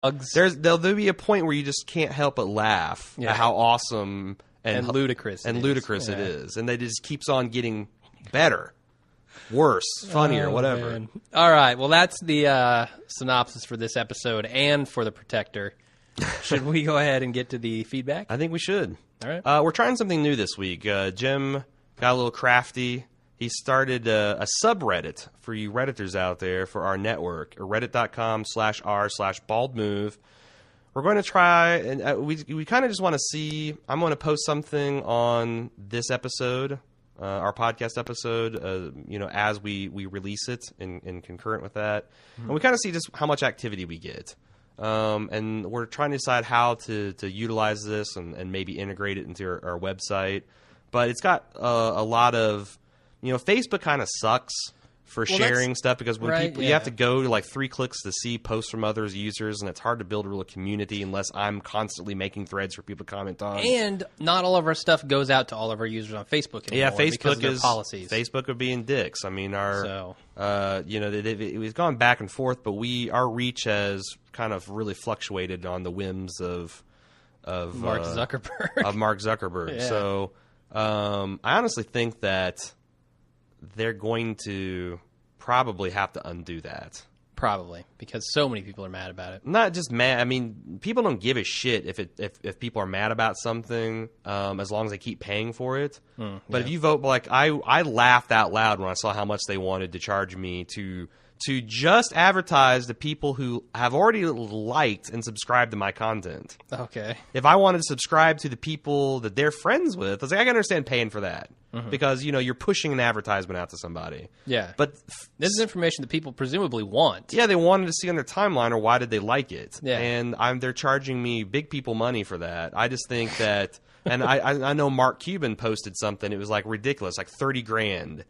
There'll be a point where you just can't help but laugh at how awesome and ludicrous it is, and it just keeps on getting better, worse, funnier, whatever. Man. All right, well, that's the synopsis for this episode and for The Protector. Should we go ahead and get to the feedback? I think we should. All right. We're trying something new this week. Jim got a little crafty. He started a subreddit for you Redditors out there for our network, reddit.com/r/baldmove. We're going to try, and we kind of just want to see. I'm going to post something on this episode, our podcast episode, as we release it in concurrent with that. Mm-hmm. And we kind of see just how much activity we get. And we're trying to decide how to utilize this and maybe integrate it into our website. But it's got a lot of, Facebook kind of sucks for sharing stuff because when people you have to go to like 3 clicks to see posts from others users, and it's hard to build a real community unless I'm constantly making threads for people to comment on. And not all of our stuff goes out to all of our users on Facebook anymore. Yeah, Facebook because of their policies. Facebook are being dicks. I mean, it's gone back and forth, but our reach has kind of really fluctuated on the whims of Mark Zuckerberg. Yeah. So I honestly think that they're going to probably have to undo that. Probably, because so many people are mad about it. Not just mad. I mean, people don't give a shit if people are mad about something, as long as they keep paying for it. But if you vote, like I laughed out loud when I saw how much they wanted to charge me to just advertise to people who have already liked and subscribed to my content. Okay. If I wanted to subscribe to the people that they're friends with, I was like, I can understand paying for that. Mm-hmm. Because, you're pushing an advertisement out to somebody. Yeah. But this is information that people presumably want. Yeah, they wanted to see on their timeline, or why did they like it? Yeah. And they're charging me big people money for that. I just think that, and I know Mark Cuban posted something, it was like ridiculous, like $30,000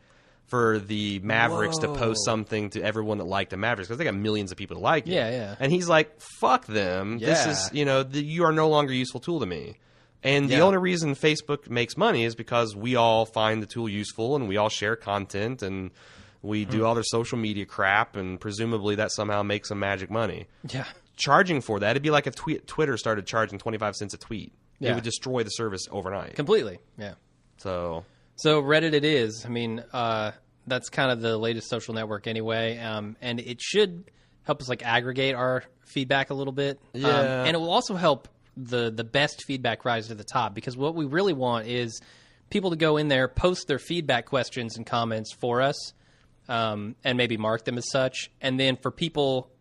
for the Mavericks to post something to everyone that liked the Mavericks, because they got millions of people to like it. Yeah. And he's like, fuck them. Yeah. This is, you are no longer a useful tool to me. And the only reason Facebook makes money is because we all find the tool useful, and we all share content, and we do all their social media crap, and presumably that somehow makes some magic money. Yeah. Charging for that, it'd be like if Twitter started charging 25 cents a tweet. Yeah. It would destroy the service overnight. Completely, yeah. So Reddit it is. I mean, that's kind of the latest social network anyway, and it should help us like aggregate our feedback a little bit. Yeah. And it will also help the best feedback rise to the top, because what we really want is people to go in there, post their feedback questions and comments for us, and maybe mark them as such, and then for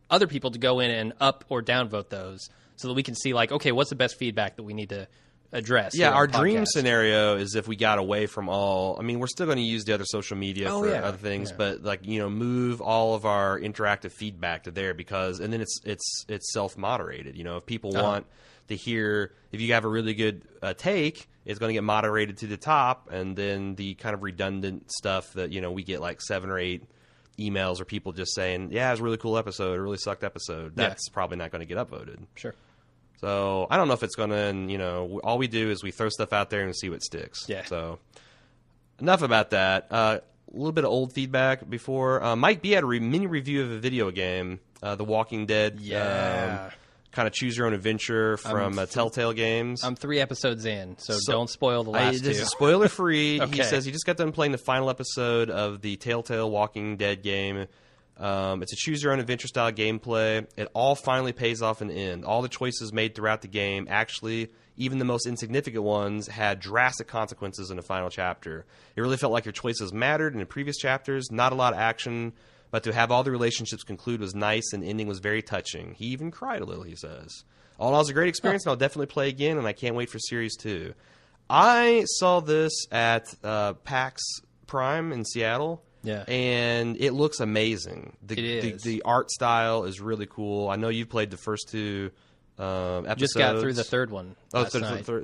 other people to go in and up or downvote those, so that we can see like, okay, what's the best feedback that we need to address. Yeah, our dream scenario is if we got away from all. I mean, we're still going to use the other social media for other things, but like move all of our interactive feedback to there, because and then it's self moderated. If people want to hear, if you have a really good take, it's going to get moderated to the top, and then the kind of redundant stuff that we get like 7 or 8 emails or people just saying, yeah, it was a really cool episode, a really sucked episode. That's probably not going to get upvoted. Sure. So I don't know if it's going to, all we do is we throw stuff out there and see what sticks. Yeah. So enough about that. A little bit of old feedback before. Mike B had a mini review of a video game, The Walking Dead. Yeah. Kind of choose your own adventure from Telltale Games. I'm 3 episodes in, so don't spoil the last 2. This is spoiler free. Okay. He says he just got done playing the final episode of the Telltale Walking Dead game. It's a choose-your-own-adventure style gameplay. It all finally pays off in the end. All the choices made throughout the game, actually, even the most insignificant ones, had drastic consequences in the final chapter. It really felt like your choices mattered in the previous chapters. Not a lot of action, but to have all the relationships conclude was nice, and the ending was very touching. He even cried a little, he says. All in all, it was a great experience, and I'll definitely play again, and I can't wait for Series 2. I saw this at PAX Prime in Seattle. Yeah. And it looks amazing. It is. The art style is really cool. I know you've played the first 2 episodes. Just got through the 3rd one.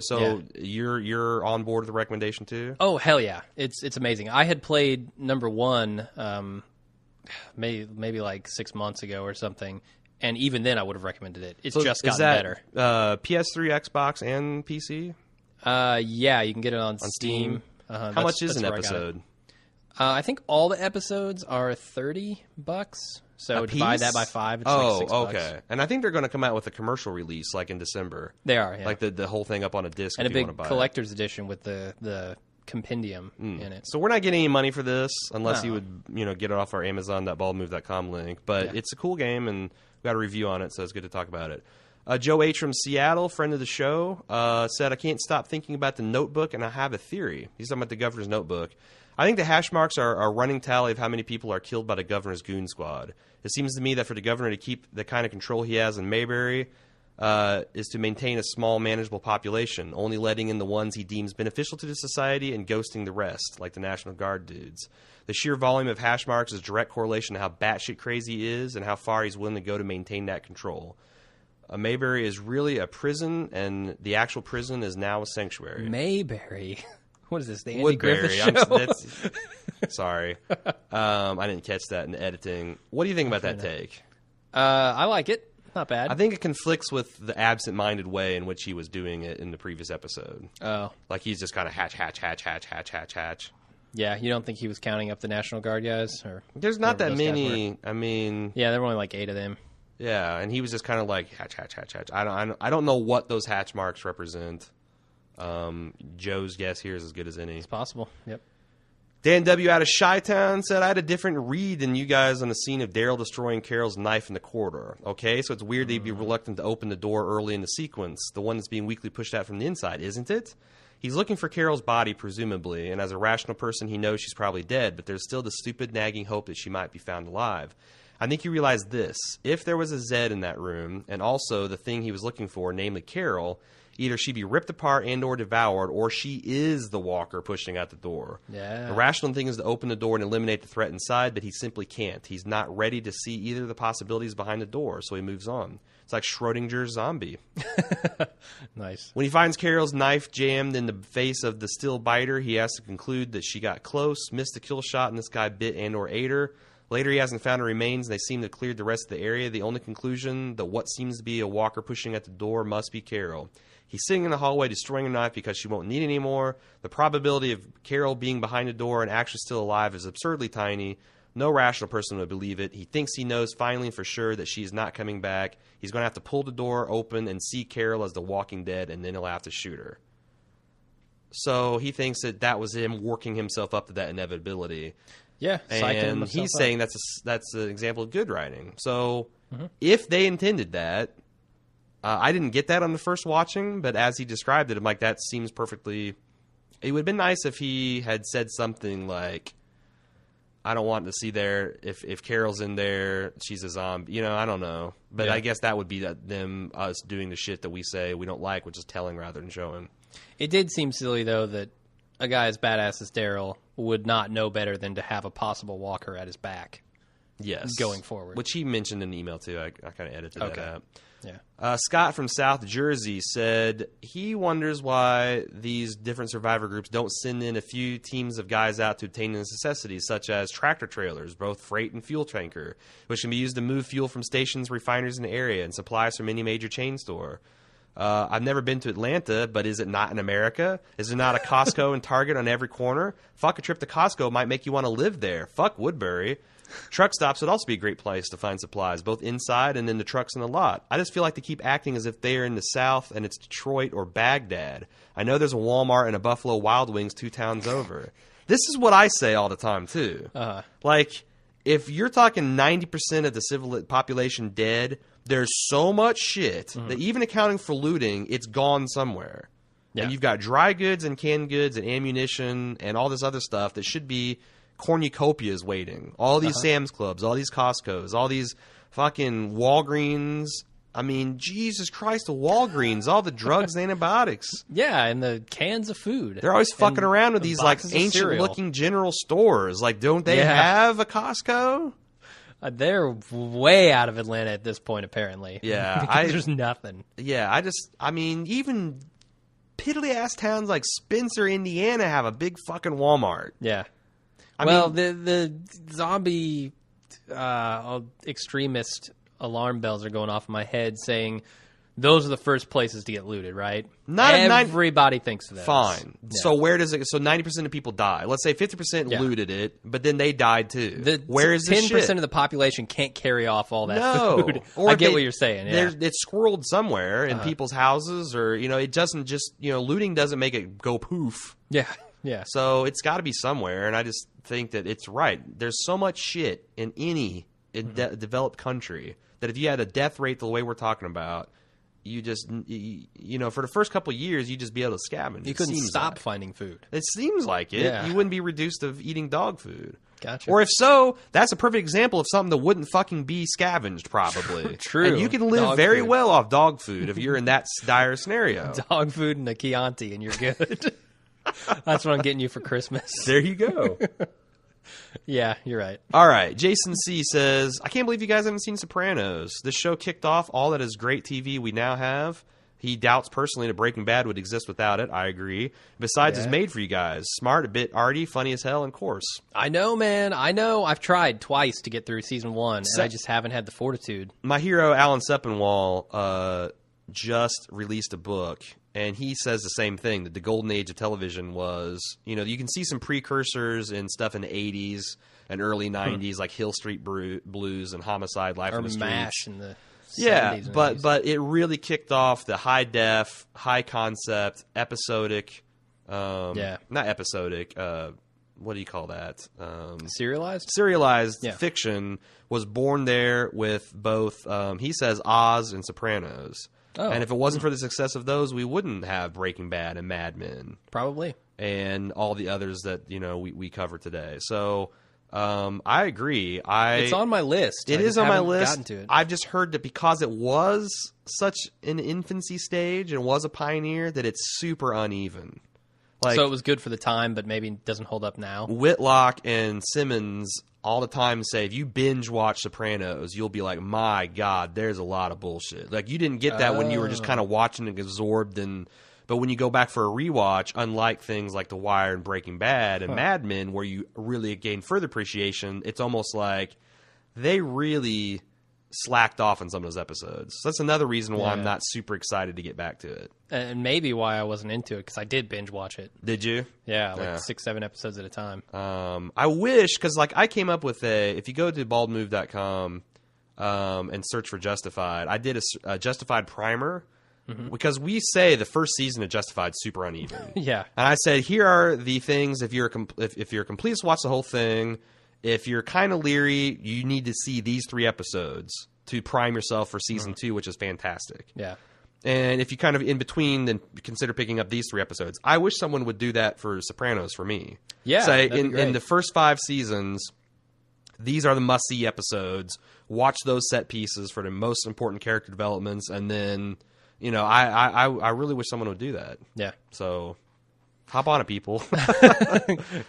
So you're on board with the recommendation too? Oh, hell yeah. It's amazing. I had played number 1 maybe like 6 months ago or something, and even then I would have recommended it. It's just gotten better. PS3, Xbox, and PC? Yeah, you can get it on Steam. How much is an episode? I think all the episodes are $30. So A divide piece? that by 5. It's like $6. Okay. And I think they're going to come out with a commercial release like in December. They are, yeah. Like the whole thing up on a disc And if a you want to big buy collector's edition with the compendium in it. So we're not getting any money for this unless No. you would, get it off our Amazon.baldmove.com link. But it's a cool game, and we got a review on it, so it's good to talk about it. Joe H. from Seattle, friend of the show, said, I can't stop thinking about the notebook, and I have a theory. He's talking about the governor's notebook. I think the hash marks are a running tally of how many people are killed by the governor's goon squad. It seems to me that for the governor to keep the kind of control he has in Mayberry is to maintain a small, manageable population, only letting in the ones he deems beneficial to the society and ghosting the rest, like the National Guard dudes. The sheer volume of hash marks is direct correlation to how batshit crazy he is and how far he's willing to go to maintain that control. Mayberry is really a prison, and the actual prison is now a sanctuary. Mayberry. What is this, the Andy Woodbury. Griffith show? Sorry. I didn't catch that in the editing. What do you think about that take? I like it. Not bad. I think it conflicts with the absent-minded way in which he was doing it in the previous episode. Oh. Like he's just kind of hatch. Yeah, you don't think he was counting up the National Guard guys? Or There's not that whatever those guys many. were? I mean, Yeah, there were only like 8 of them. yeah, and he was just kind of like hatch. I don't know what those hatch marks represent. Joe's guess here is as good as any. It's possible. Yep. Dan W. out of Chi-Town said, I had a different read than you guys on the scene of Daryl destroying Carol's knife in the corridor. Okay, so it's weird that he'd be reluctant to open the door early in the sequence, the one that's being weakly pushed out from the inside, isn't it? He's looking for Carol's body, presumably, and as a rational person, he knows she's probably dead, but there's still the stupid, nagging hope that she might be found alive. I think you realize this. If there was a Zed in that room, and also the thing he was looking for, namely Carol, either she'd be ripped apart and or devoured, or she is the walker pushing out the door. Yeah. The rational thing is to open the door and eliminate the threat inside, but he simply can't. He's not ready to see either of the possibilities behind the door, so he moves on. It's like Schrodinger's zombie. Nice. When he finds Carol's knife jammed in the face of the still biter, he has to conclude that she got close, missed a kill shot, and this guy bit and or ate her. Later, he hasn't found her remains, and they seem to have cleared the rest of the area. The only conclusion that what seems to be a walker pushing at the door must be Carol. He's sitting in the hallway destroying her knife because she won't need it anymore. The probability of Carol being behind the door and actually still alive is absurdly tiny. No rational person would believe it. He thinks he knows finally for sure that she is not coming back. He's going to have to pull the door open and see Carol as the Walking Dead, and then he'll have to shoot her. So he thinks that was him working himself up to that inevitability. Yeah, And he's saying that's an example of good writing. So if they intended that, I didn't get that on the first watching, but as he described it, I'm like, that seems perfectly... It would have been nice if he had said something like, I don't want to see there, if Carol's in there, she's a zombie. I don't know. But Yeah. I guess that would be us doing the shit that we say we don't like, which is telling rather than showing. It did seem silly, though, that a guy as badass as Daryl would not know better than to have a possible walker at his back. Yes. Going forward. Which he mentioned in the email, too. I kind of edited that out. Yeah. Scott from South Jersey said he wonders why these different survivor groups don't send in a few teams of guys out to obtain the necessities, such as tractor trailers, both freight and fuel tanker, which can be used to move fuel from stations, refineries in the area, and supplies from any major chain store. I've never been to Atlanta, but is it not in America? Is there not a Costco and Target on every corner? Fuck, a trip to Costco might make you want to live there. Fuck Woodbury. Truck stops would also be a great place to find supplies, both inside and in the trucks in the lot. I just feel like they keep acting as if they are in the South and it's Detroit or Baghdad. I know there's a Walmart and a Buffalo Wild Wings 2 towns over. This is what I say all the time, too. Like, if you're talking 90% of the civil population dead, there's so much shit that even accounting for looting, it's gone somewhere. Yeah. And you've got dry goods and canned goods and ammunition and all this other stuff that should be cornucopias waiting. All these Sam's Clubs, all these Costco's, all these fucking Walgreens. I mean, Jesus Christ, the Walgreens, all the drugs and antibiotics. Yeah, and the cans of food. They're always fucking And around with the these like boxes of cereal. ancient-looking general stores. Like, don't they Yeah. have a Costco? They're way out of Atlanta at this point, apparently. Yeah, Because there's nothing. Yeah, I mean, even piddly-ass towns like Spencer, Indiana have a big fucking Walmart. Yeah. I well, mean, the zombie extremist alarm bells are going off in my head saying those are the first places to get looted, right? Not everybody thinks of those. Fine. Yeah. So where does it? So 90% of people die. Let's say 50% looted it, but then they died too. Where is this 10% of the population can't carry off all that food. Or I get what you're saying. Yeah. It's squirreled somewhere in people's houses, or it doesn't just looting doesn't make it go poof. Yeah. Yeah. So it's got to be somewhere, and I just think that it's right. There's so much shit in any developed country that if you had a death rate the way we're talking about, you just, for the first couple of years, you'd just be able to scavenge. You couldn't stop finding food. It seems like it. Yeah. You wouldn't be reduced to eating dog food. Gotcha. Or if so, that's a perfect example of something that wouldn't fucking be scavenged, probably. True. And you can live very well off dog food if you're in that dire scenario. Dog food and a Chianti, and you're good. That's what I'm getting you for Christmas. There you go. Yeah, you're right. All right. Jason C. says, I can't believe you guys haven't seen Sopranos. This show kicked off all that is great TV we now have. He doubts personally that Breaking Bad would exist without it. I agree. Besides, it's made for you guys. Smart, a bit arty, funny as hell, and coarse. I know, man. I know. I've tried twice to get through season 1, and I just haven't had the fortitude. My hero, Alan Sepinwall, just released a book, and he says the same thing, that the golden age of television was, you can see some precursors and stuff in the 80s and early 90s, like Hill Street Blues and Homicide, Life on the Streets. Or MASH in the 70s but it really kicked off the high def, high concept, episodic, not episodic, what do you call that? Serialized? Serialized fiction was born there with both, he says, Oz and Sopranos. Oh. And if it wasn't for the success of those, we wouldn't have Breaking Bad and Mad Men. Probably. And all the others that, we cover today. So I agree. It's on my list. It is on my list. Gotten to it. I've just heard that because it was such an infancy stage and was a pioneer, that it's super uneven. So it was good for the time, but maybe doesn't hold up now. Whitlock and Simmons all the time say, if you binge watch Sopranos, you'll be like, my God, there's a lot of bullshit. Like, you didn't get that when you were just kind of watching and absorbed. But when you go back for a rewatch, unlike things like The Wire and Breaking Bad and Mad Men, where you really gain further appreciation, it's almost like they really slacked off on some of those episodes. So that's another reason why I'm not super excited to get back to it. And maybe why I wasn't into it, because I did binge watch it. Did you? Yeah, 6-7 episodes at a time. I wish, because I came up with if you go to baldmove.com and search for Justified, I did a Justified primer, because we say the first season of Justified is super uneven. Yeah. And I said, here are the things, if you're a completist, watch the whole thing. If you're kind of leery, you need to see these 3 episodes to prime yourself for season 2, which is fantastic. Yeah. And if you kind of in between, then consider picking up these 3 episodes. I wish someone would do that for Sopranos for me. Yeah. Say in the first 5 seasons, these are the must-see episodes. Watch those set pieces for the most important character developments, and then I really wish someone would do that. Yeah. So hop on it, people.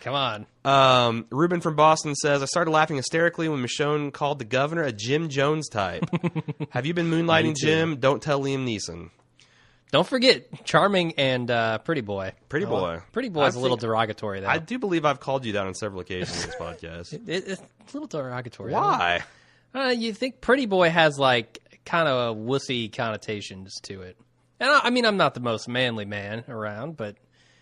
Come on. Ruben from Boston says, I started laughing hysterically when Michonne called the governor a Jim Jones type. Have you been moonlighting Jim? Don't tell Liam Neeson. Don't forget Charming and Pretty Boy. Pretty Boy. Pretty Boy is a little derogatory, though. I do believe I've called you that on several occasions in this podcast. It's a little derogatory. Why? You think Pretty Boy has, kind of a wussy connotations to it. And I'm not the most manly man around, but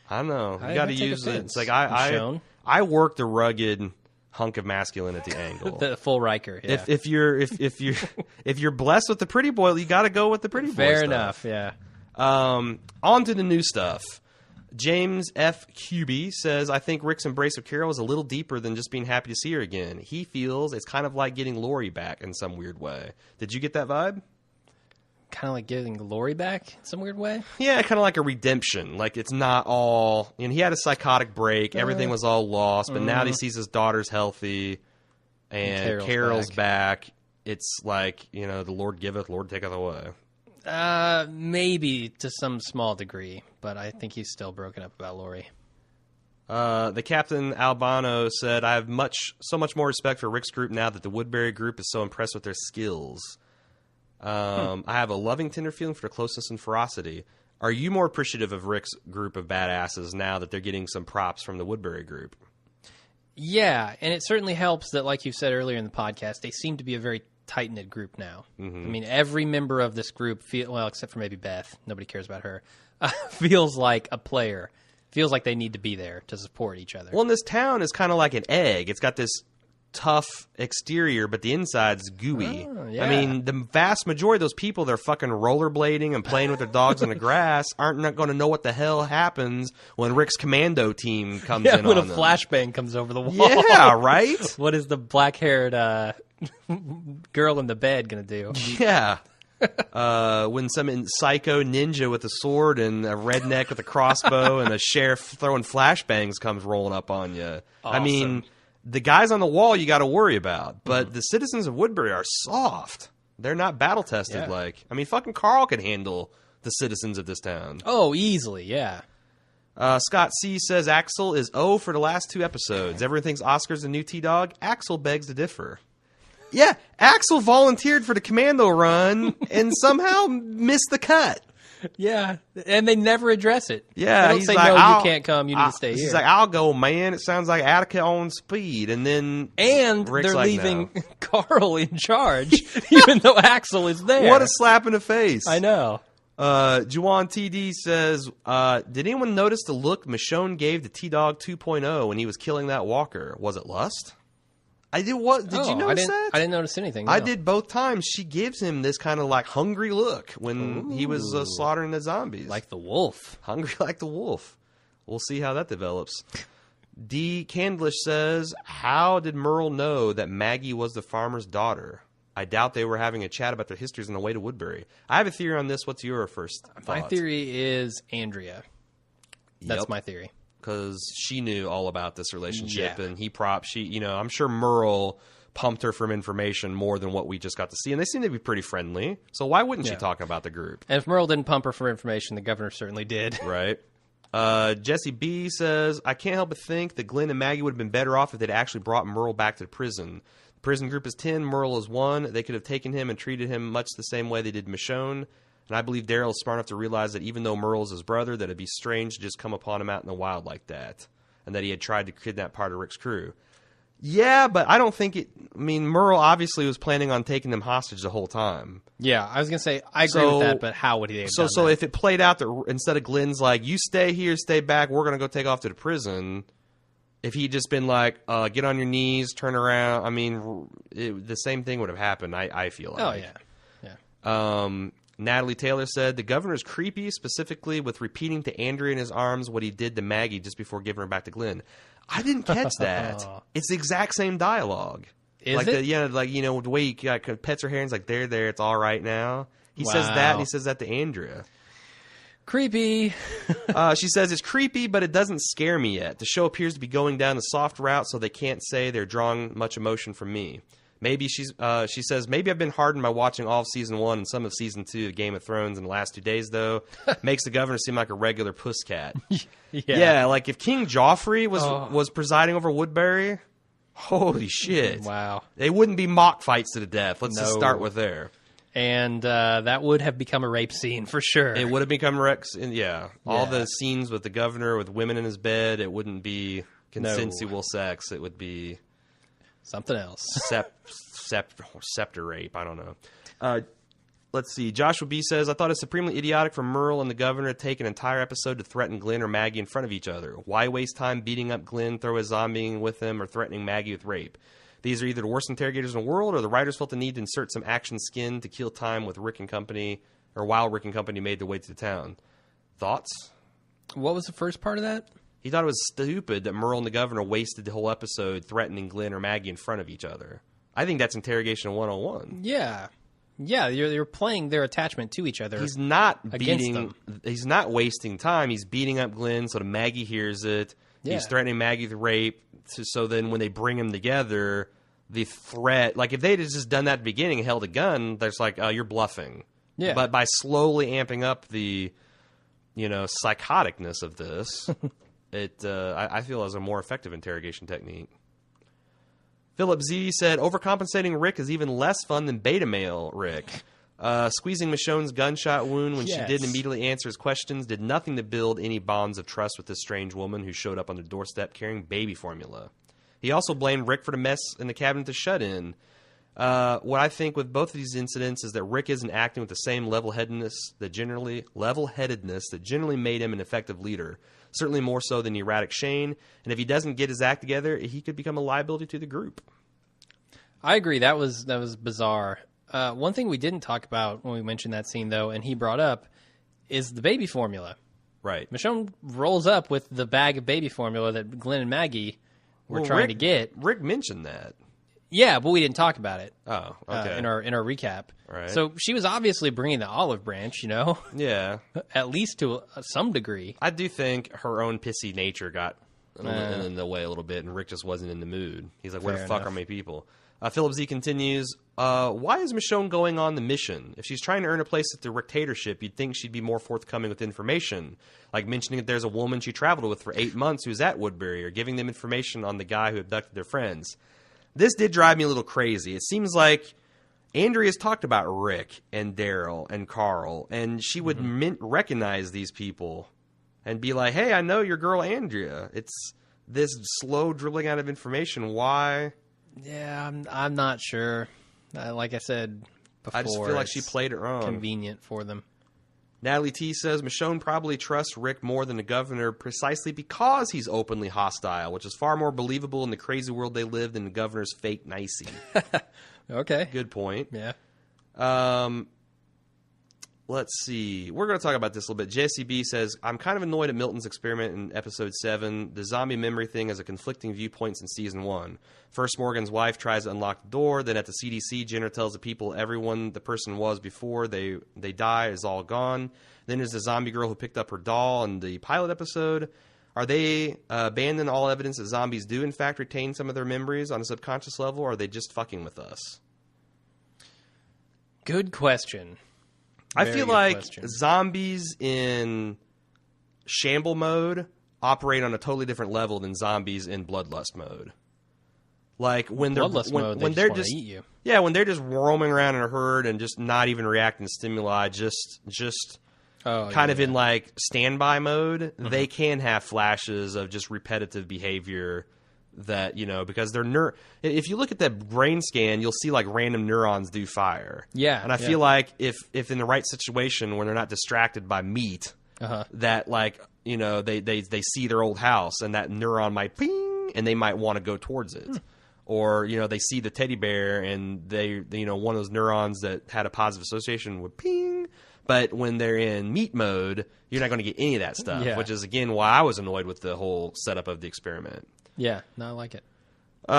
I know. You got to use it. It's like I work the rugged hunk of masculinity angle. The full Riker. Yeah. If you're blessed with the Pretty Boy, you got to go with the Pretty Boy. Fair enough. Yeah. On to the new stuff. James F. QB says, I think Rick's embrace of Carol is a little deeper than just being happy to see her again. He feels it's kind of like getting Lori back in some weird way. Did you get that vibe? Kind of like getting Lori back in some weird way? Yeah, kind of like a redemption. Like, it's not all... he had a psychotic break. Everything was all lost. But now he sees his daughter's healthy. And Carol's back. It's like, the Lord giveth, Lord taketh away. Maybe to some small degree. But I think he's still broken up about Lori. The Captain Albano said, I have so much more respect for Rick's group now that the Woodbury group is so impressed with their skills. I have a loving, tender feeling for their closeness and ferocity. Are you more appreciative of Rick's group of badasses now that they're getting some props from the Woodbury group? Yeah, and it certainly helps that, like you said earlier in the podcast, they seem to be a very tight-knit group now. Mm-hmm. I mean, every member of this group, except for maybe Beth, nobody cares about her, feels like a player. Feels like they need to be there to support each other. Well, and this town is kind of like an egg. It's got this tough exterior, but the inside's gooey. Oh, yeah. I mean, the vast majority of those people, they're fucking rollerblading and playing with their dogs in the grass, aren't not going to know what the hell happens when Rick's commando team comes in when on a them. flashbang comes over the wall. Yeah, right? What is the black-haired girl in the bed going to do? Yeah. When some psycho ninja with a sword and a redneck with a crossbow and a sheriff throwing flashbangs comes rolling up on you. Awesome. I mean, the guys on the wall you got to worry about, but the citizens of Woodbury are soft. They're not battle tested. Yeah. Like, I mean, fucking Carl could handle the citizens of this town. Oh, easily, yeah. Scott C says Axel is O for the last 2 episodes. Everyone thinks Oscar's the new T-Dog. Axel begs to differ. Yeah, Axel volunteered for the commando run and somehow missed the cut. Yeah, and they never address it. Yeah, they don't he's say, like, no, "I'll- you can't come, you need to stay here. He's like, I'll go, man. It sounds like Attica on speed. And then and Rick's they're like, leaving no. Carl in charge, even though Axel is there. What a slap in the face. I know. Juwan TD says, did anyone notice the look Michonne gave to T-Dog 2.0 when he was killing that walker? Was it lust? I did. What did you notice that? I didn't notice anything. I no. did both times. She gives him this kind of like hungry look when he was slaughtering the zombies. Like the wolf. Hungry like the wolf. We'll see how that develops. D. Candlish says, how did Merle know that Maggie was the farmer's daughter? I doubt they were having a chat about their histories on the way to Woodbury. I have a theory on this. What's your first thought? My theory is Andrea. That's my theory. Because she knew all about this relationship, Yeah. and I'm sure Merle pumped her from information more than what we just got to see, and they seem to be pretty friendly. So why wouldn't she Yeah. talk about the group? And if Merle didn't pump her for information, the governor certainly did. Right. Jesse B says, I can't help but think that Glenn and Maggie would have been better off if they'd actually brought Merle back to the prison. The prison group is 10, Merle is 1. They could have taken him and treated him much the same way they did Michonne. And I believe Daryl is smart enough to realize that even though Merle is his brother, that it'd be strange to just come upon him out in the wild like that. And that he had tried to kidnap part of Rick's crew. Yeah, but I don't think it... I mean, Merle obviously was planning on taking them hostage the whole time. Yeah, I was going to say, I agree with that, but how would he have done So that? if it played out that instead of Glenn's like, you stay here, stay back, we're going to go take off to the prison... If he'd just been like, get on your knees, turn around, I mean, the same thing would have happened, I feel like. Oh, yeah. Natalie Taylor said, the governor's creepy, specifically with repeating to Andrea in his arms what he did to Maggie just before giving her back to Glenn. I didn't catch that. It's the exact same dialogue. Is like it? The way he pets her hair and he's like, there, it's all right now. He says that, and he says that to Andrea. Creepy. She says, it's creepy, but it doesn't scare me yet. The show appears to be going down the soft route, so they can't say they're drawing much emotion from me. Maybe she says, maybe I've been hardened by watching all of Season 1 and some of Season 2 of Game of Thrones in the last 2 days, though. Makes the governor seem like a regular puss cat. Yeah, like if King Joffrey was presiding over Woodbury, holy shit. Wow. They wouldn't be mock fights to the death. Let's just No. start with there. And that would have become a rape scene for sure. It would have become Rex, and all Yeah. the scenes with the governor with women in his bed. It wouldn't be consensual sex. It would be something else. scepter rape. I don't know. Let's see. Joshua B says, I thought it supremely idiotic for Merle and the governor to take an entire episode to threaten Glenn or Maggie in front of each other. Why waste time beating up Glenn, throw a zombie with him, or threatening Maggie with rape? These are either the worst interrogators in the world, or the writers felt the need to insert some action skin to kill time with Rick and Company, or while Rick and Company made their way to the town. Thoughts? What was the first part of that? He thought it was stupid that Merle and the governor wasted the whole episode threatening Glenn or Maggie in front of each other. I think that's interrogation 101. Yeah. Yeah, you're playing their attachment to each other. He's not against them. He's not wasting time. He's beating up Glenn so that Maggie hears it. Yeah. He's threatening Maggie with rape. So then when they bring them together, the threat, like if they'd have just done that at the beginning and held a gun, there's like, oh, you're bluffing. Yeah. But by slowly amping up the, psychoticness of this, I feel is a more effective interrogation technique. Philip Z said, overcompensating Rick is even less fun than beta male Rick. Squeezing Michonne's gunshot wound when she didn't immediately answer his questions did nothing to build any bonds of trust with this strange woman who showed up on their doorstep carrying baby formula. He also blamed Rick for the mess in the cabinet to shut in. What I think with both of these incidents is that Rick isn't acting with the same level-headedness that generally made him an effective leader. Certainly more so than erratic Shane. And if he doesn't get his act together, he could become a liability to the group. I agree. That was bizarre. One thing we didn't talk about when we mentioned that scene, though, and he brought up, is the baby formula. Right. Michonne rolls up with the bag of baby formula that Glenn and Maggie were trying to get. Rick mentioned that. Yeah, but we didn't talk about it. Oh, okay. In our recap. Right. So she was obviously bringing the olive branch, you know? Yeah. At least to some degree. I do think her own pissy nature got in the way a little bit, and Rick just wasn't in the mood. He's like, where the fuck are my people? Philip Z continues, why is Michonne going on the mission? If she's trying to earn a place at the dictatorship, you'd think she'd be more forthcoming with information, like mentioning that there's a woman she traveled with for 8 months who's at Woodbury, or giving them information on the guy who abducted their friends. This did drive me a little crazy. It seems like Andrea's talked about Rick and Daryl and Carl, and she would recognize these people and be like, hey, I know your girl Andrea. It's this slow dribbling out of information. Why? Yeah, I'm not sure. Like I said before, I just feel like she played it wrong. Convenient for them. Natalie T says, Michonne probably trusts Rick more than the governor precisely because he's openly hostile, which is far more believable in the crazy world they live than the governor's fake nicey. Okay. Good point. Yeah. Let's see. We're going to talk about this a little bit. Jesse B says, I'm kind of annoyed at Milton's experiment in episode 7. The zombie memory thing has a conflicting viewpoints in season 1. First, Morgan's wife tries to unlock the door. Then at the CDC, Jenner tells the people everyone the person was before they die is all gone. Then there's the zombie girl who picked up her doll in the pilot episode. Are they abandoning all evidence that zombies do, in fact, retain some of their memories on a subconscious level, or are they just fucking with us? Good question. I feel like zombies in shamble mode operate on a totally different level than zombies in bloodlust mode. Like when they're when they're just eat you. Yeah, when they're just roaming around in a herd and just not even reacting to stimuli, just kind of in like standby mode, they can have flashes of just repetitive behavior that, you know, because they're if you look at that brain scan, you'll see like random neurons do fire. Yeah. And I feel like if in the right situation when they're not distracted by meat, that like, you know, they see their old house and that neuron might ping and they might want to go towards it. Or, you know, they see the teddy bear and they, you know, one of those neurons that had a positive association would ping. But when they're in meat mode, you're not going to get any of that stuff, which is, again, why I was annoyed with the whole setup of the experiment. Yeah, no, I like it.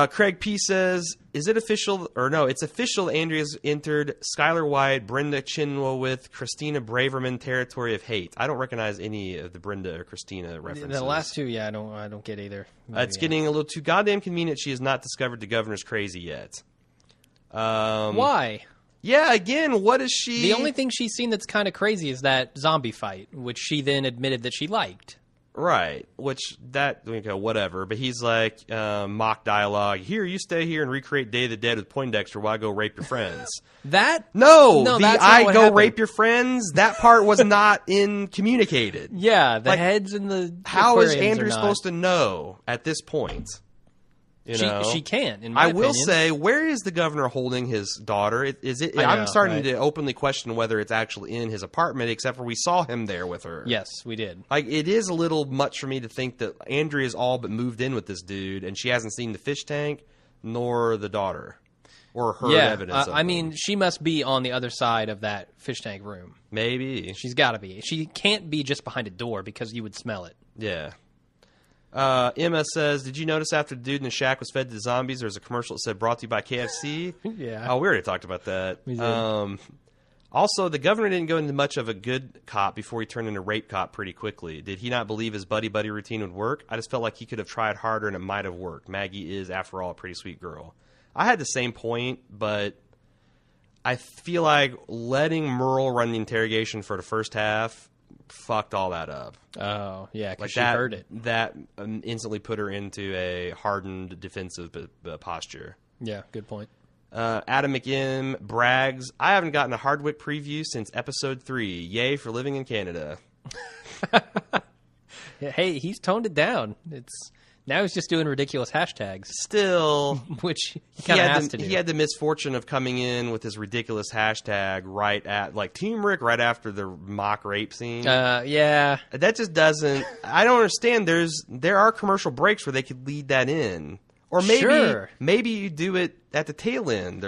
Craig P. says, is it official, or no, it's official Andrea's entered Skylar White, Brenda Chinwell Christina Braverman territory of hate. I don't recognize any of the Brenda or Christina references. The last two, yeah, I don't get either. It's getting a little too goddamn convenient she has not discovered the governor's crazy yet. Why? Yeah, again, what is she... The only thing she's seen that's kind of crazy is that zombie fight, which she then admitted that she liked. Right, which that, okay, whatever. But he's like, mock dialogue. Here, you stay here and recreate Day of the Dead with Poindexter while I go rape your friends. That? No, that's I go happened. Rape your friends, that part was not communicated. Yeah, the like, heads and the how is aquariums Andrew are not. supposed to know at this point? You know? She can't, in my I will opinion. say, where is the governor holding his daughter? Is it? I'm starting to openly question whether it's actually in his apartment, except for we saw him there with her. Yes, we did. Like, it is a little much for me to think that Andrea's all but moved in with this dude, and she hasn't seen the fish tank nor the daughter or heard evidence of I mean, she must be on the other side of that fish tank room. Maybe. She's got to be. She can't be just behind a door because you would smell it. Yeah. Emma says, did you notice after the dude in the shack was fed to the zombies, there was a commercial that said, brought to you by KFC? Yeah. Oh, we already talked about that. We did. Also, the governor didn't go into much of a good cop before he turned into rape cop pretty quickly. Did he not believe his buddy-buddy routine would work? I just felt like he could have tried harder and it might have worked. Maggie is, after all, a pretty sweet girl. I had the same point, but I feel like letting Merle run the interrogation for the first half fucked all that up. Oh, yeah, because like she heard it. That instantly put her into a hardened defensive posture. Yeah, good point. Adam McM brags, I haven't gotten a Hardwick preview since episode 3. Yay for living in Canada. Hey, he's toned it down. Now he's just doing ridiculous hashtags, Still, which he kind of has to do. He had the misfortune of coming in with his ridiculous hashtag right at, like, Team Rick right after the mock rape scene. Yeah. That just doesn't... I don't understand. There are commercial breaks where they could lead that in. Or maybe you do it at the tail end.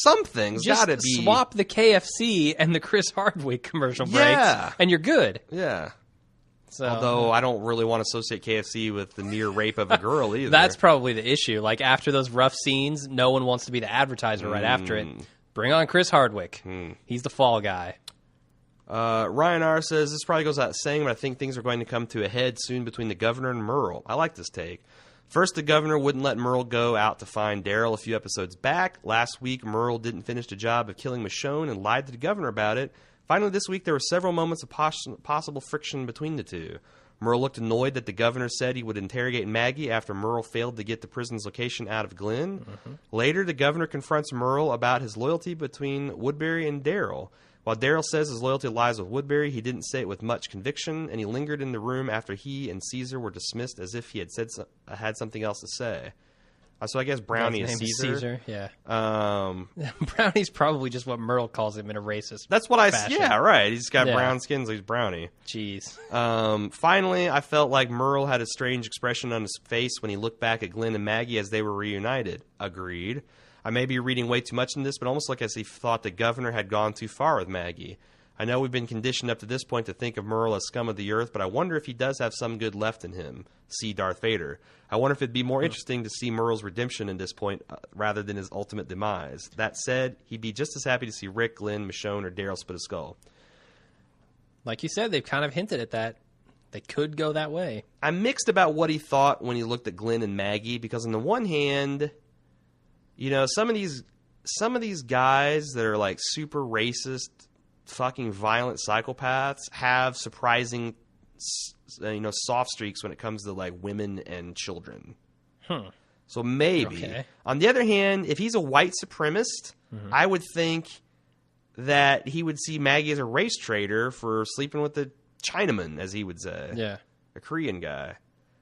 Something's got to be... swap the KFC and the Chris Hardwick commercial breaks, and you're good. Yeah. So, although I don't really want to associate KFC with the near rape of a girl either. That's probably the issue. Like, after those rough scenes, no one wants to be the advertiser right after it. Bring on Chris Hardwick. He's the fall guy. Ryan R. says, this probably goes without saying, but I think things are going to come to a head soon between the governor and Merle. I like this take. First, the governor wouldn't let Merle go out to find Daryl a few episodes back. Last week, Merle didn't finish the job of killing Michonne and lied to the governor about it. Finally, this week, there were several moments of possible friction between the two. Merle looked annoyed that the governor said he would interrogate Maggie after Merle failed to get the prison's location out of Glenn. Later, the governor confronts Merle about his loyalty between Woodbury and Daryl. While Daryl says his loyalty lies with Woodbury, he didn't say it with much conviction, and he lingered in the room after he and Caesar were dismissed as if he had something else to say. So I guess Brownie is Caesar. Yeah. Brownie's probably just what Merle calls him in a racist That's what fashion. Yeah, right. He's got brown skin, so he's Brownie. Jeez. Finally, I felt like Merle had a strange expression on his face when he looked back at Glenn and Maggie as they were reunited. Agreed. I may be reading way too much in this, but almost like as he thought the governor had gone too far with Maggie. I know we've been conditioned up to this point to think of Merle as scum of the earth, but I wonder if he does have some good left in him. See Darth Vader. I wonder if it'd be more interesting to see Merle's redemption at this point rather than his ultimate demise. That said, he'd be just as happy to see Rick, Glenn, Michonne, or Daryl split a skull. Like you said, they've kind of hinted at that. They could go that way. I'm mixed about what he thought when he looked at Glenn and Maggie, because on the one hand, you know, some of these guys that are like super racist, fucking violent psychopaths have surprising, soft streaks when it comes to like women and children. So maybe. Okay. On the other hand, if he's a white supremacist, I would think that he would see Maggie as a race traitor for sleeping with a Chinaman, as he would say. Yeah. A Korean guy.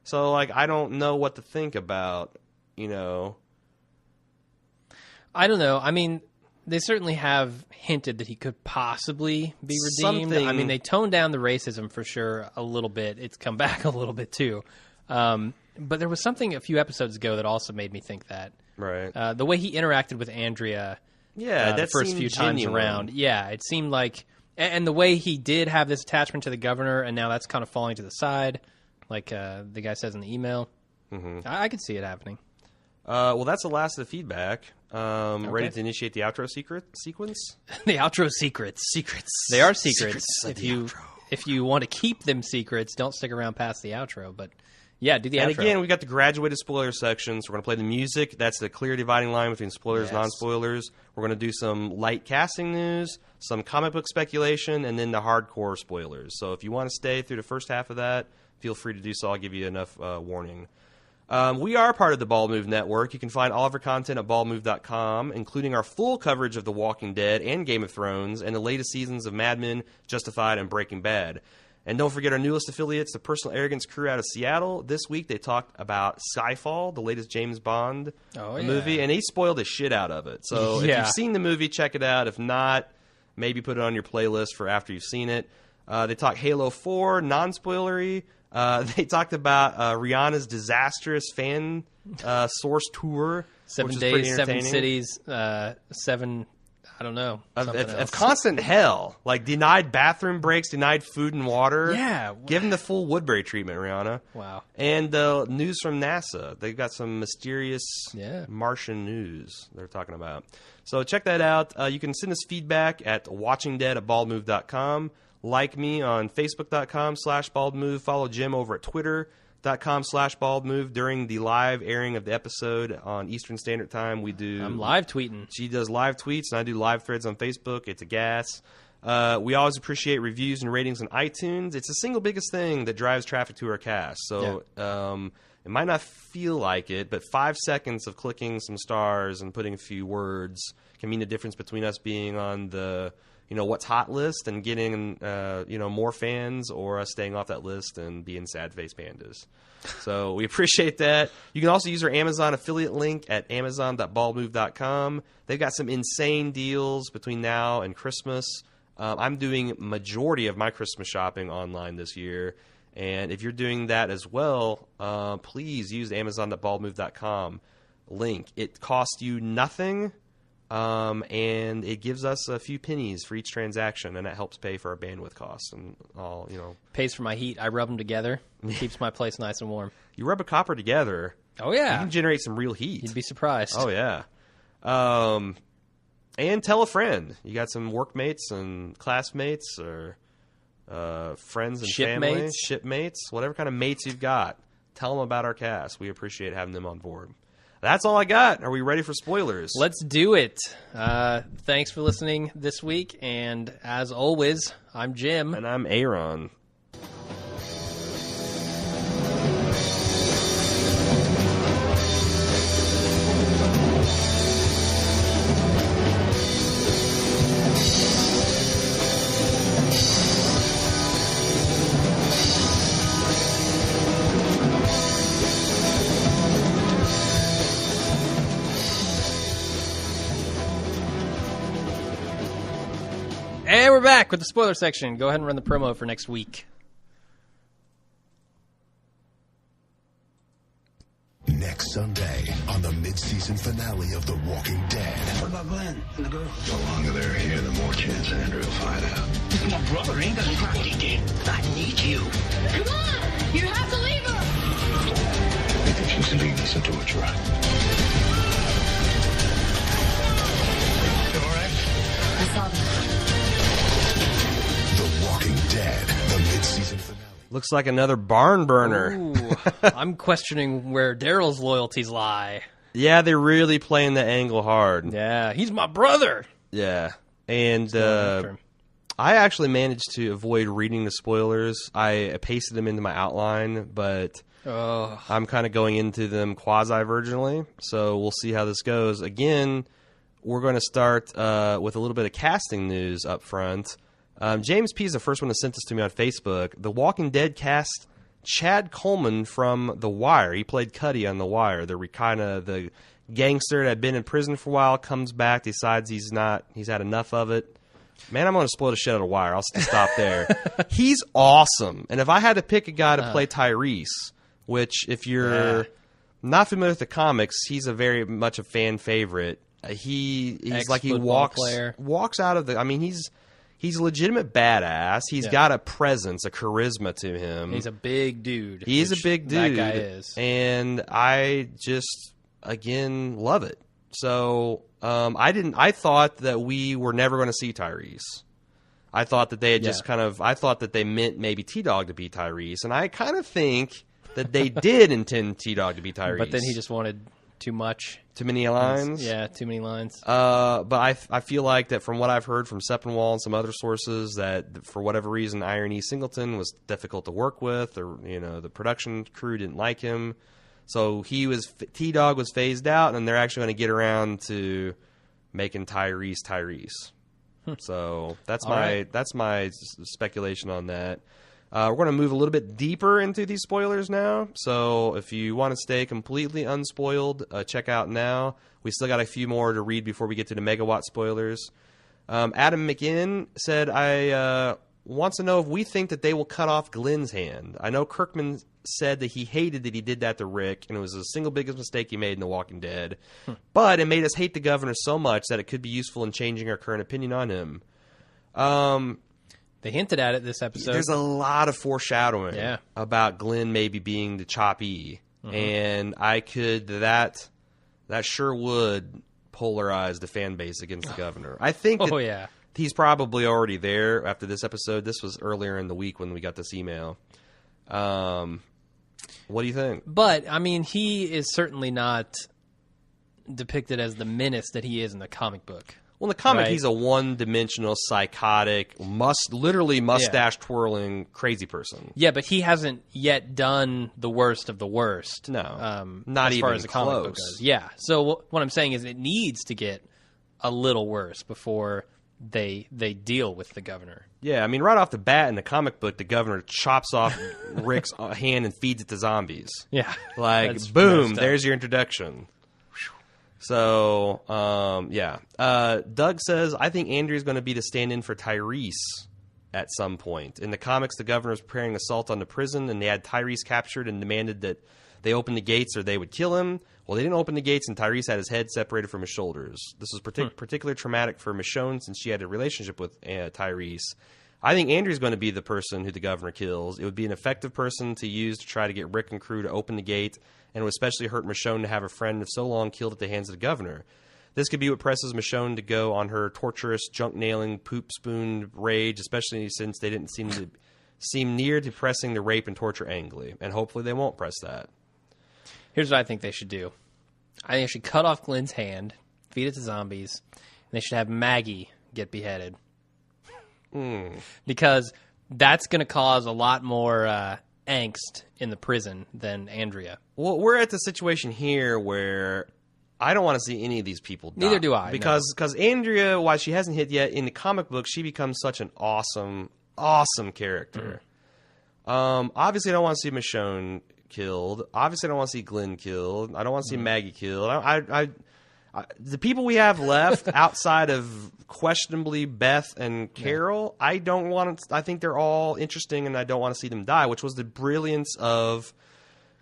So like, I don't know what to think about, I don't know. I mean, they certainly have hinted that he could possibly be redeemed. I mean, they toned down the racism for sure a little bit. It's come back a little bit too. But there was something a few episodes ago that also made me think that. Right. The way he interacted with Andrea the first few times around. Yeah, it seemed like... And the way he did have this attachment to the governor, and now that's kind of falling to the side, like the guy says in the email. I could see it happening. Well, that's the last of the feedback. Okay. Ready to initiate the outro sequence? The outro secrets. They are secrets. If you want to keep them secrets, don't stick around past the outro. But yeah, do the outro. And again, we got the graduated spoiler section, so we're going to play the music. That's the clear dividing line between spoilers and non-spoilers. We're going to do some light casting news, some comic book speculation, and then the hardcore spoilers. So if you want to stay through the first half of that, feel free to do so. I'll give you enough warning. We are part of the Bald Move Network. You can find all of our content at baldmove.com, including our full coverage of The Walking Dead and Game of Thrones, and the latest seasons of Mad Men, Justified, and Breaking Bad. And don't forget our newest affiliates, the Personal Arrogance crew out of Seattle. This week they talked about Skyfall, the latest James Bond movie, and he spoiled the shit out of it. So if you've seen the movie, check it out. If not, maybe put it on your playlist for after you've seen it. They talked Halo 4, non-spoilery. They talked about Rihanna's disastrous fan source tour. 7 days, 7 cities, 7... I don't know. Of constant hell. Like, denied bathroom breaks, denied food and water. Yeah. Given the full Woodbury treatment, Rihanna. Wow. And news from NASA. They've got some mysterious Martian news they're talking about. So check that out. You can send us feedback at watchingdead@baldmove.com. Like me on facebook.com/baldmove. Follow Jim over at twitter.com/baldmove. During the live airing of the episode on Eastern Standard Time, I'm live tweeting. She does live tweets, and I do live threads on Facebook. It's a gas. We always appreciate reviews and ratings on iTunes. It's the single biggest thing that drives traffic to our cast. So it might not feel like it, but 5 seconds of clicking some stars and putting a few words can mean the difference between us being on the what's hot list and getting more fans, or us staying off that list and being sad face pandas. So we appreciate that. You can also use our Amazon affiliate link at amazon.baldmove.com. They've got some insane deals between now and Christmas. I'm doing majority of my Christmas shopping online this year. And if you're doing that as well, please use the amazon.baldmove.com link. It costs you nothing, and it gives us a few pennies for each transaction, and that helps pay for our bandwidth costs and all. Pays for my heat. I rub them together. Keeps my place nice and warm. You rub a copper together. Oh yeah, you can generate some real heat. You'd be surprised. Oh yeah. And tell a friend. You got some workmates and classmates or friends and family, shipmates, whatever kind of mates you've got. Tell them about our cast. We appreciate having them on board. That's all I got. Are we ready for spoilers? Let's do it. Thanks for listening this week. And as always, I'm Jim. And I'm Aaron. And we're back with the spoiler section. Go ahead and run the promo for next week. Next Sunday on the mid-season finale of The Walking Dead. What about Glenn and the girl? The longer they're here, the more chance Andrew will find out. He's my brother. He ain't got anything what he did. I need you. Come on! You have to leave her! I think she's leading us into a trap. You all right? I saw them. The Walking Dead, the mid-season finale. Looks like another barn burner. Ooh, I'm questioning where Daryl's loyalties lie. Yeah, they're really playing the angle hard. Yeah, he's my brother. Yeah. And I actually managed to avoid reading the spoilers. I pasted them into my outline, but I'm kind of going into them quasi-virginally, so we'll see how this goes. Again, we're going to start with a little bit of casting news up front. James P. is the first one to send this to me on Facebook. The Walking Dead cast Chad Coleman from The Wire. He played Cuddy on The Wire. The gangster that had been in prison for a while comes back, decides he's had enough of it. Man, I'm going to spoil the shit out of Wire. I'll stop there. He's awesome. And if I had to pick a guy to play Tyrese, which if you're not familiar with the comics, he's a very much a fan favorite. He's like he walks out of the. I mean, he's a legitimate badass. He's got a presence, a charisma to him. He's a big dude. He's a big dude. That guy is. And I just, again, love it. So I thought that we were never going to see Tyrese. I thought that they had I thought that they meant maybe T-Dog to be Tyrese. And I kind of think that they did intend T-Dog to be Tyrese. But then he just wanted too much. Too many lines? Yeah, too many lines. But I feel like that from what I've heard from Sepinwall and some other sources, that for whatever reason, Iron E. Singleton was difficult to work with, or the production crew didn't like him. So T-Dog was phased out, and they're actually going to get around to making Tyrese. So that's my speculation on that. We're going to move a little bit deeper into these spoilers now. So if you want to stay completely unspoiled, check out now. We still got a few more to read before we get to the megawatt spoilers. Adam McInn said, wants to know if we think that they will cut off Glenn's hand. I know Kirkman said that he hated that he did that to Rick, and it was the single biggest mistake he made in The Walking Dead. But it made us hate the governor so much that it could be useful in changing our current opinion on him. They hinted at it this episode. There's a lot of foreshadowing about Glenn maybe being the Choppy, and that sure would polarize the fan base against the governor. I think he's probably already there after this episode. This was earlier in the week when we got this email. What do you think? But, I mean, he is certainly not depicted as the menace that he is in the comic book. Well, in the comic, he's a one-dimensional, psychotic, literally mustache-twirling crazy person. Yeah, but he hasn't yet done the worst of the worst. No, not as even far as the close. comic book goes. Yeah, so what I'm saying is it needs to get a little worse before they deal with the governor. Yeah, I mean, right off the bat in the comic book, the governor chops off Rick's hand and feeds it to zombies. Yeah. Like, That's boom, messed up. there's your introduction. So, yeah. Doug says, I think Andrea's going to be the stand-in for Tyrese at some point. In the comics, the governor was preparing an assault on the prison, and they had Tyrese captured and demanded that they open the gates or they would kill him. Well, they didn't open the gates, and Tyrese had his head separated from his shoulders. This was particularly traumatic for Michonne since she had a relationship with Tyrese. I think Andrea's going to be the person who the governor kills. It would be an effective person to use to try to get Rick and crew to open the gate, and it would especially hurt Michonne to have a friend of so long killed at the hands of the governor. This could be what presses Michonne to go on her torturous, junk-nailing, poop-spoon rage, especially since they didn't seem near to pressing the rape and torture angly, and hopefully they won't press that. Here's what I think they should do. I think they should cut off Glenn's hand, feed it to zombies, and they should have Maggie get beheaded. Because that's going to cause a lot more angst in the prison than Andrea. Well, we're at the situation here where I don't want to see any of these people die. Neither do I. Because Andrea, while she hasn't hit yet, in the comic book, she becomes such an awesome, awesome character. Obviously, I don't want to see Michonne killed. Obviously, I don't want to see Glenn killed. I don't want to see Maggie killed. The people we have left outside of questionably Beth and Carol, I don't want to. I think they're all interesting, and I don't want to see them die. Which was the brilliance of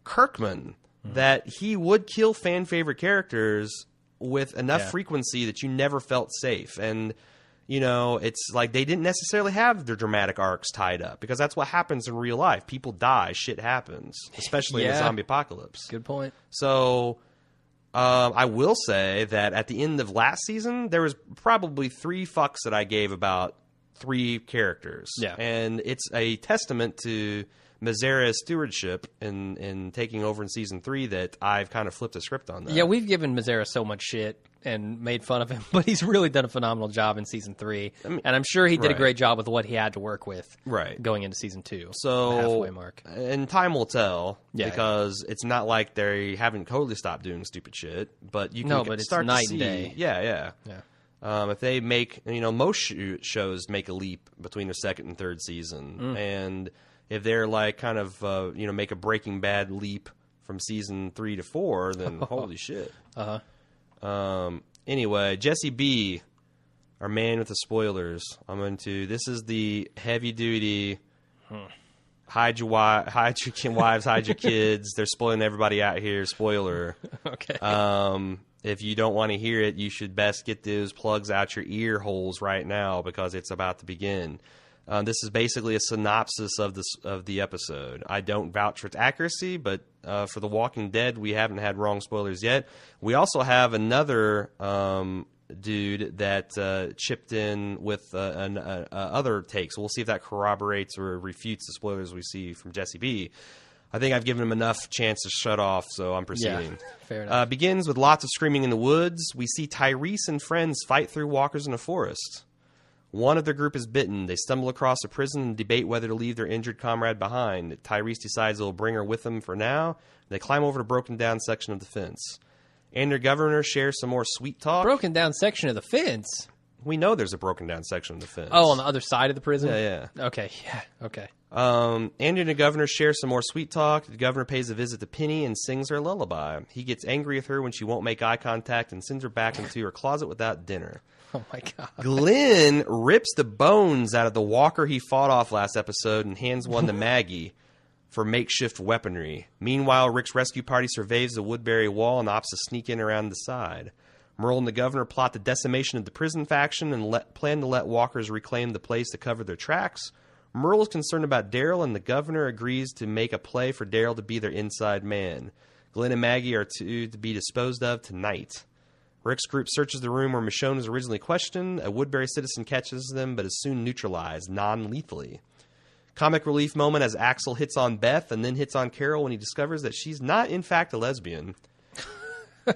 Kirkman, that he would kill fan favorite characters with enough frequency that you never felt safe. And you know, it's like they didn't necessarily have their dramatic arcs tied up, because that's what happens in real life. People die, shit happens, especially in the zombie apocalypse. Good point. So I will say that at the end of last season, there was probably 3 fucks that I gave about 3 characters. Yeah. And it's a testament to Mazera's stewardship in taking over in season 3 that I've kind of flipped the script on that. Yeah, we've given Mazera so much shit and made fun of him, but he's really done a phenomenal job in season 3. And I'm sure he did a great job with what he had to work with going into season 2. So, the halfway mark. And time will tell, because it's not like they haven't totally stopped doing stupid shit, but you can start to see. Day. Yeah. If they make, most shows make a leap between their second and third season, and if they're like kind of, make a Breaking Bad leap from season 3 to 4, then holy shit. Anyway, Jesse B, our man with the spoilers. This is the heavy duty, hide your wives, hide your kids. They're spoiling everybody out here. Spoiler. Okay. If you don't want to hear it, you should best get those plugs out your ear holes right now, because it's about to begin. This is basically a synopsis of the episode. I don't vouch for its accuracy, but for The Walking Dead, we haven't had wrong spoilers yet. We also have another dude that chipped in with other takes. We'll see if that corroborates or refutes the spoilers we see from Jesse B. I think I've given him enough chance to shut off, so I'm proceeding. Yeah, fair enough. Begins with lots of screaming in the woods. We see Tyrese and friends fight through walkers in a forest. One of their group is bitten. They stumble across a prison and debate whether to leave their injured comrade behind. Tyrese decides they'll bring her with them for now. They climb over the broken down section of the fence. And their governor shares some more sweet talk. Broken down section of the fence? We know there's a broken down section of the fence. Oh, on the other side of the prison? Yeah. Okay, yeah, okay. Andy and the governor share some more sweet talk. The governor pays a visit to Penny and sings her a lullaby. He gets angry with her when she won't make eye contact and sends her back into her closet without dinner. Oh, my God. Glenn rips the bones out of the walker he fought off last episode and hands one to Maggie for makeshift weaponry. Meanwhile, Rick's rescue party surveys the Woodbury Wall and opts to sneak in around the side. Merle and the governor plot the decimation of the prison faction and plan to let walkers reclaim the place to cover their tracks. Merle is concerned about Daryl, and the governor agrees to make a play for Daryl to be their inside man. Glenn and Maggie are to be disposed of tonight. Rick's group searches the room where Michonne was originally questioned. A Woodbury citizen catches them, but is soon neutralized, non-lethally. Comic relief moment as Axel hits on Beth and then hits on Carol when he discovers that she's not, in fact, a lesbian.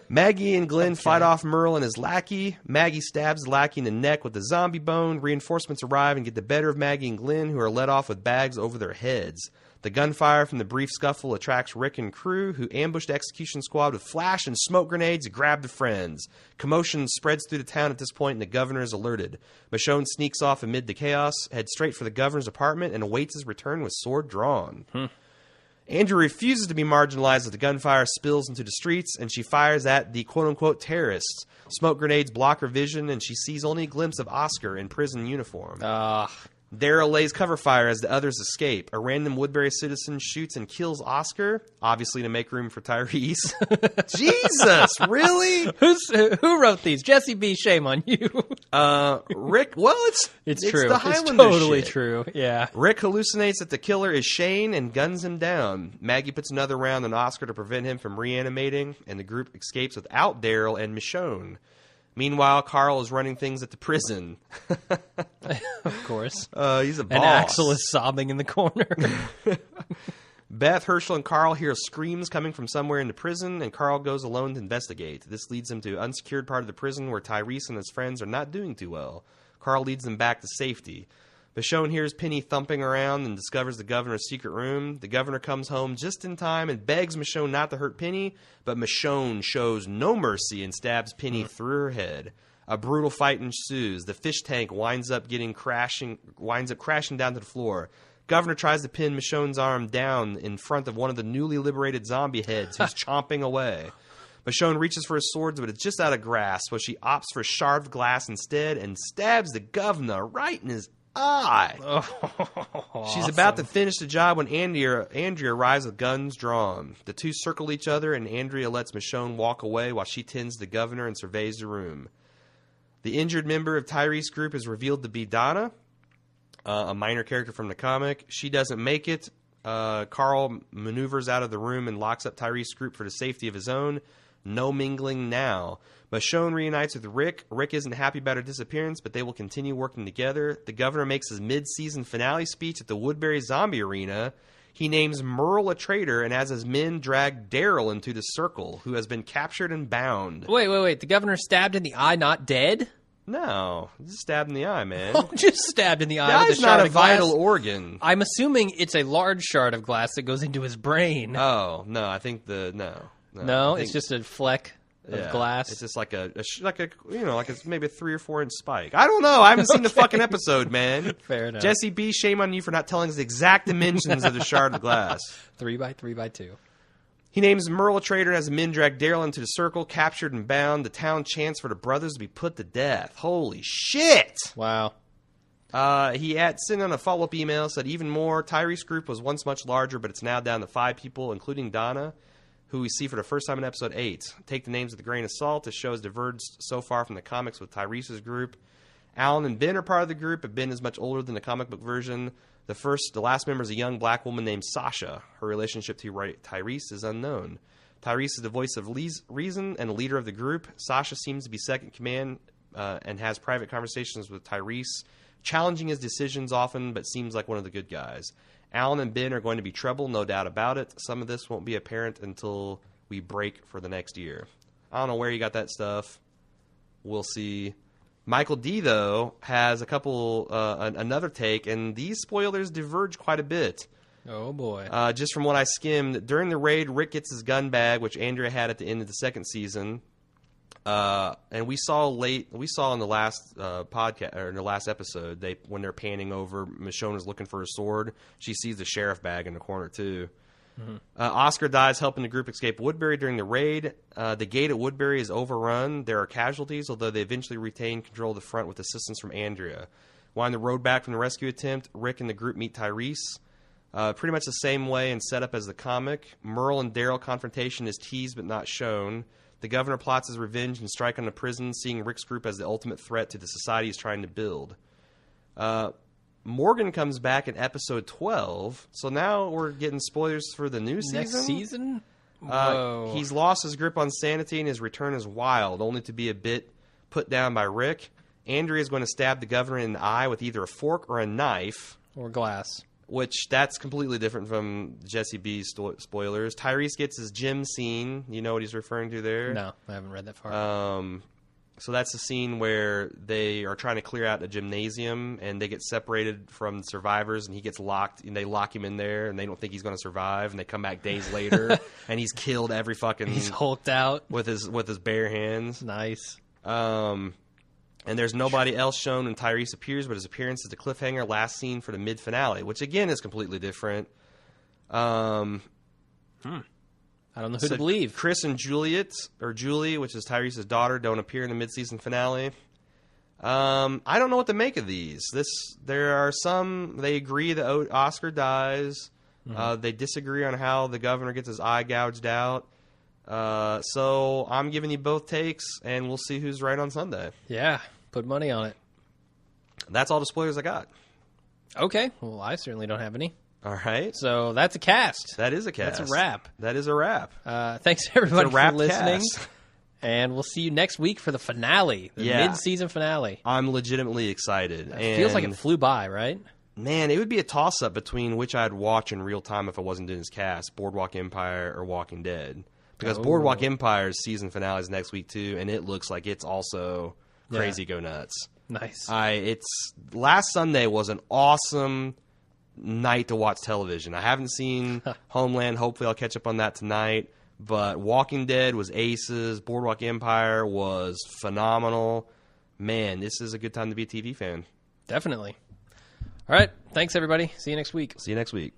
Maggie and Glenn fight off Merle and his lackey. Maggie stabs the lackey in the neck with the zombie bone. Reinforcements arrive and get the better of Maggie and Glenn, who are led off with bags over their heads. The gunfire from the brief scuffle attracts Rick and crew, who ambush the execution squad with flash and smoke grenades to grab the friends. Commotion spreads through the town at this point, and the governor is alerted. Michonne sneaks off amid the chaos, heads straight for the governor's apartment, and awaits his return with sword drawn. Andrew refuses to be marginalized as the gunfire spills into the streets, and she fires at the quote-unquote terrorists. Smoke grenades block her vision, and she sees only a glimpse of Oscar in prison uniform. Daryl lays cover fire as the others escape. A random Woodbury citizen shoots and kills Oscar, obviously to make room for Tyrese. Jesus, really? Who wrote these? Jesse B. Shame on you. Rick, well, it's true. the Highlander It's totally shit. true. Yeah. Rick hallucinates that the killer is Shane and guns him down. Maggie puts another round on Oscar to prevent him from reanimating, and the group escapes without Daryl and Michonne. Meanwhile, Carl is running things at the prison. Of course. He's a boss. And Axel is sobbing in the corner. Beth, Herschel, and Carl hear screams coming from somewhere in the prison, and Carl goes alone to investigate. This leads him to an unsecured part of the prison where Tyrese and his friends are not doing too well. Carl leads them back to safety. Michonne hears Penny thumping around and discovers the governor's secret room. The governor comes home just in time and begs Michonne not to hurt Penny, but Michonne shows no mercy and stabs Penny through her head. A brutal fight ensues. The fish tank winds up crashing down to the floor. Governor tries to pin Michonne's arm down in front of one of the newly liberated zombie heads who's chomping away. Michonne reaches for his swords, but it's just out of grasp, so she opts for a shard of glass instead and stabs the governor right in his eye. She's about to finish the job when Andrea arrives with guns drawn. The two circle each other, and Andrea lets Michonne walk away while she tends the governor and surveys the room. The injured member of Tyrese's group is revealed to be Donna, a minor character from the comic. She doesn't make it. Carl maneuvers out of the room and locks up Tyrese's group for the safety of his own. No mingling now. Michonne reunites with Rick. Rick isn't happy about her disappearance, but they will continue working together. The governor makes his mid-season finale speech at the Woodbury Zombie Arena. He names Merle a traitor and has his men drag Daryl into the circle, who has been captured and bound. Wait. The governor stabbed in the eye, not dead? No, just stabbed in the eye, man. Oh, just stabbed in the eye. The with eye's a not shard a of glass. vital organ. I'm assuming it's a large shard of glass that goes into his brain. Oh, no, I think no. No, I think, it's just a fleck of glass. It's just like maybe a 3 or 4 inch spike. I don't know. I haven't seen the fucking episode, man. Fair enough. Jesse B, shame on you for not telling us the exact dimensions of the shard of glass. 3 by 3 by 2. He names Merle a traitor and has the men drag Daryl into the circle, captured and bound. The town chants for the brothers to be put to death. Holy shit! Wow. He sent on a follow-up email, said even more. Tyrese's group was once much larger, but it's now down to 5 people, including Donna, who we see for the first time in episode 8. Take the names with a grain of salt. This show has diverged so far from the comics with Tyrese's group. Alan and Ben are part of the group, but Ben is much older than the comic book version. The last member is a young black woman named Sasha. Her relationship to Tyrese is unknown. Tyrese is the voice of reason and a leader of the group. Sasha seems to be second command and has private conversations with Tyrese, challenging his decisions often, but seems like one of the good guys. Alan and Ben are going to be trouble, no doubt about it. Some of this won't be apparent until we break for the next year. I don't know where you got that stuff. We'll see. Michael D, though, has another take, and these spoilers diverge quite a bit. Oh, boy. Just from what I skimmed, during the raid, Rick gets his gun bag, which Andrea had at the end of the second season. And we saw in the last podcast or in the last episode, when they're panning over, Michonne is looking for a sword. She sees the sheriff bag in the corner too. Mm-hmm. Oscar dies helping the group escape Woodbury during the raid. The gate at Woodbury is overrun. There are casualties, although they eventually retain control of the front with assistance from Andrea. While on the road back from the rescue attempt, Rick and the group meet Tyrese. Pretty much the same way and setup as the comic. Merle and Daryl confrontation is teased but not shown. The governor plots his revenge and strike on the prison, seeing Rick's group as the ultimate threat to the society he's trying to build. Morgan comes back in episode 12, so now we're getting spoilers for the new season. Next season? Whoa. He's lost his grip on sanity, and his return is wild, only to be a bit put down by Rick. Andrea is going to stab the governor in the eye with either a fork or a knife. Or glass. which that's completely different from Jesse B's spoilers. Tyrese gets his gym scene. You know what he's referring to there? No, I haven't read that far. So that's the scene where they are trying to clear out a gymnasium, and they get separated from the survivors, and he gets locked, and they lock him in there, and they don't think he's going to survive, and they come back days later, and he's killed every fucking... He's hulked out. With his bare hands. Nice. And there's nobody else shown when Tyrese appears, but his appearance is the cliffhanger last scene for the mid-finale, which, again, is completely different. I don't know who to believe. Chris and Juliet, or Julie, which is Tyrese's daughter, don't appear in the mid-season finale. I don't know what to make of these. There are some, they agree that Oscar dies. They disagree on how the governor gets his eye gouged out. So I'm giving you both takes, and we'll see who's right on Sunday. Yeah, put money on it. That's all the spoilers I got. Okay, well, I certainly don't have any. All right. So that's a cast. That is a cast. That's a wrap. That is a wrap. Thanks, everybody, for listening. Cast. And we'll see you next week for the finale, the mid-season finale. I'm legitimately excited. It feels like it flew by, right? Man, it would be a toss-up between which I'd watch in real time if I wasn't doing this cast, Boardwalk Empire or Walking Dead. Because Boardwalk Empire's season finale is next week, too, and it looks like it's also crazy go nuts. Nice. Last Sunday was an awesome night to watch television. I haven't seen Homeland. Hopefully I'll catch up on that tonight. But Walking Dead was aces. Boardwalk Empire was phenomenal. Man, this is a good time to be a TV fan. Definitely. All right. Thanks, everybody. See you next week. See you next week.